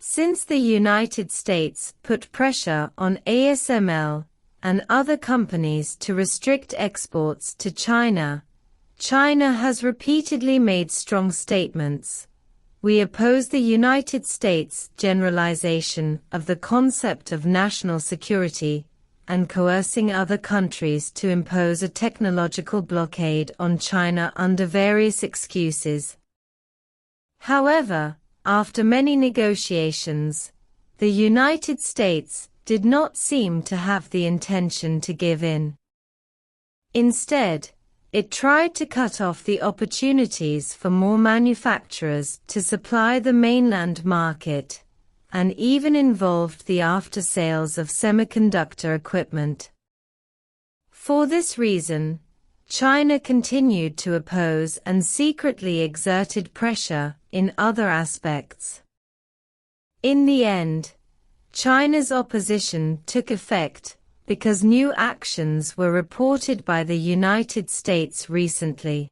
Since the United States put pressure on ASML and other companies to restrict exports to China, China has repeatedly made strong statements. We oppose the United States' generalization of the concept of national security and coercing other countries to impose a technological blockade on China under various excuses. However, after many negotiations, the United States did not seem to have the intention to give in. Instead, it tried to cut off the opportunities for more manufacturers to supply the mainland market, and even involved the after-sales of semiconductor equipment. For this reason, China continued to oppose and secretly exerted pressure in other aspects. In the end, China's opposition took effect because new actions were reported by the United States recently.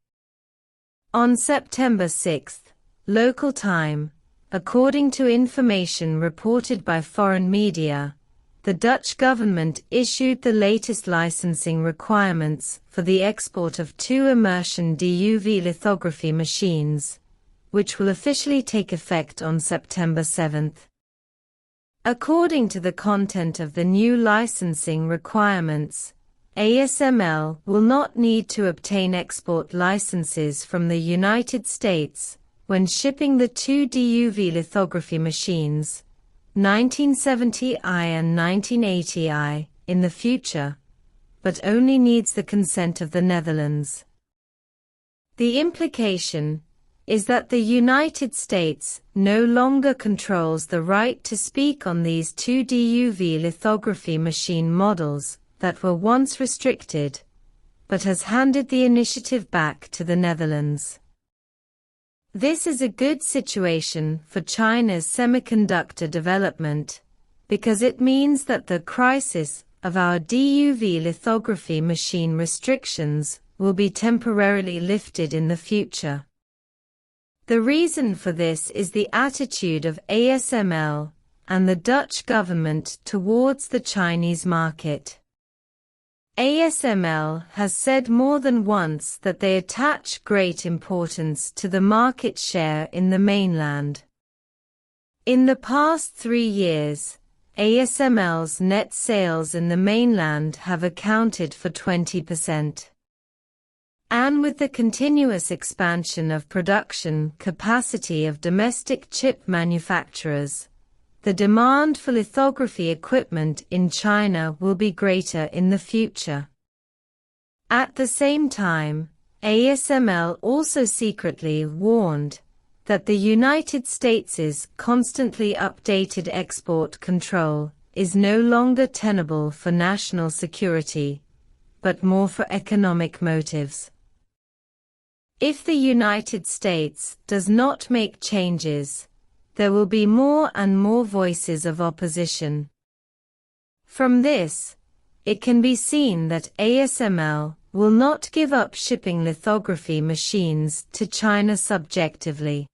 On September 6, local time, according to information reported by foreign media, the Dutch government issued the latest licensing requirements for the export of 2 immersion DUV lithography machines, which will officially take effect on September 7. According to the content of the new licensing requirements, ASML will not need to obtain export licenses from the United States when shipping the 2 DUV lithography machines, 1970i and 1980i, in the future, but only needs the consent of the Netherlands. The implication is that the United States no longer controls the right to speak on these 2 DUV lithography machine models that were once restricted, but has handed the initiative back to the Netherlands. This is a good situation for China's semiconductor development, because it means that the crisis of our DUV lithography machine restrictions will be temporarily lifted in the future. The reason for this is the attitude of ASML and the Dutch government towards the Chinese market. ASML has said more than once that they attach great importance to the market share in the mainland. In the past 3 years, ASML's net sales in the mainland have accounted for 20%. And with the continuous expansion of production capacity of domestic chip manufacturers, the demand for lithography equipment in China will be greater in the future. At the same time, ASML also secretly warned that the United States' constantly updated export control is no longer tenable for national security, but more for economic motives. If the United States does not make changes, there will be more and more voices of opposition. From this, it can be seen that ASML will not give up shipping lithography machines to China subjectively.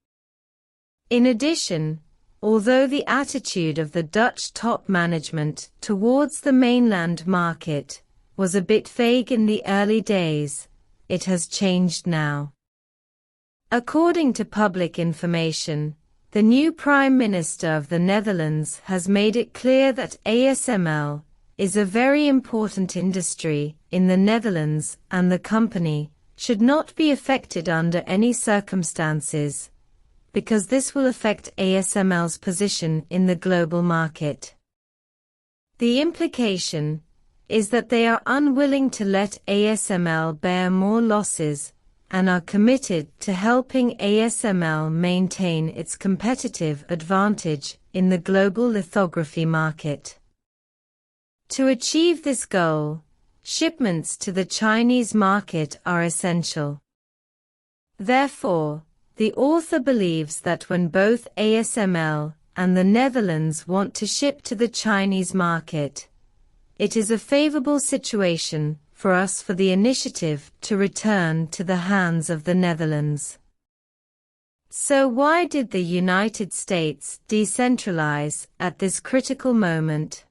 In addition, although the attitude of the Dutch top management towards the mainland market was a bit vague in the early days, it has changed now. According to public information, the new Prime Minister of the Netherlands has made it clear that ASML is a very important industry in the Netherlands and the company should not be affected under any circumstances, because this will affect ASML's position in the global market. The implication is that they are unwilling to let ASML bear more losses and are committed to helping ASML maintain its competitive advantage in the global lithography market. To achieve this goal, shipments to the Chinese market are essential. Therefore, the author believes that when both ASML and the Netherlands want to ship to the Chinese market, it is a favorable situation for us for the initiative to return to the hands of the Netherlands. So why did the United States decentralize at this critical moment?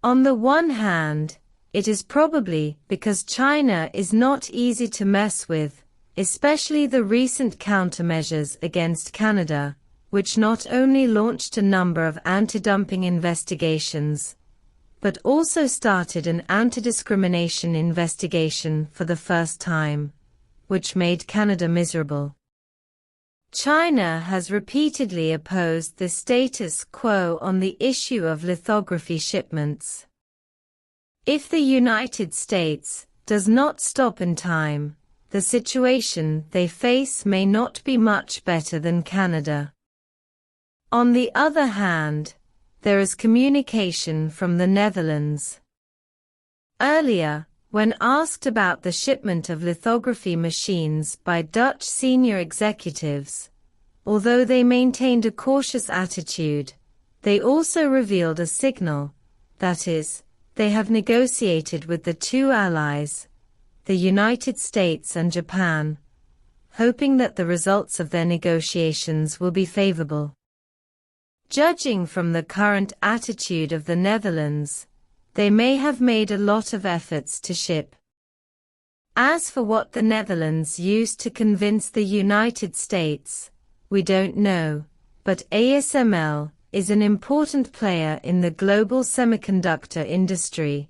On the one hand, it is probably because China is not easy to mess with, especially the recent countermeasures against Canada, which not only launched a number of anti-dumping investigations, but also started an anti-discrimination investigation for the first time, which made Canada miserable. China has repeatedly opposed the status quo on the issue of lithography shipments. If the United States does not stop in time, the situation they face may not be much better than Canada. On the other hand, there is communication from the Netherlands. Earlier, when asked about the shipment of lithography machines by Dutch senior executives, although they maintained a cautious attitude, they also revealed a signal, that is, they have negotiated with the two allies, the United States and Japan, hoping that the results of their negotiations will be favorable. Judging from the current attitude of the Netherlands, they may have made a lot of efforts to ship. As for what the Netherlands used to convince the United States, we don't know, but ASML is an important player in the global semiconductor industry,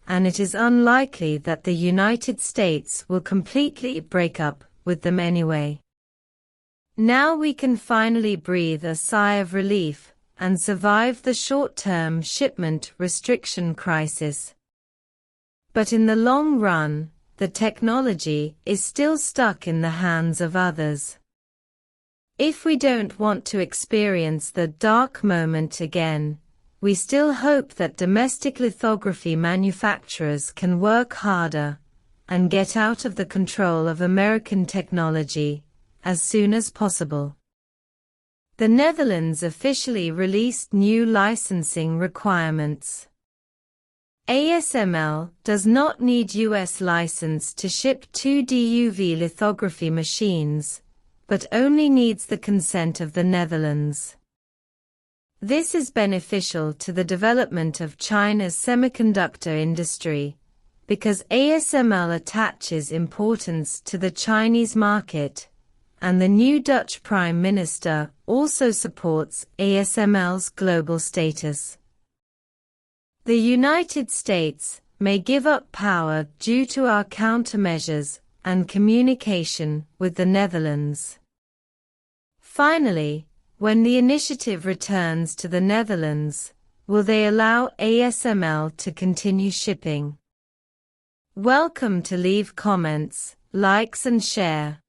and it is unlikely that the United States will completely break up with them anyway. Now we can finally breathe a sigh of relief and survive the short-term shipment restriction crisis. But in the long run, the technology is still stuck in the hands of others. If we don't want to experience the dark moment again, we still hope that domestic lithography manufacturers can work harder and get out of the control of American technology as soon as possible. The Netherlands officially released new licensing requirements. ASML does not need US license to ship 2 DUV lithography machines, but only needs the consent of the Netherlands. This is beneficial to the development of China's semiconductor industry, because ASML attaches importance to the Chinese market, and the new Dutch Prime Minister also supports ASML's global status. The United States may give up power due to our countermeasures and communication with the Netherlands. Finally, when the initiative returns to the Netherlands, will they allow ASML to continue shipping? Welcome to leave comments, likes and share.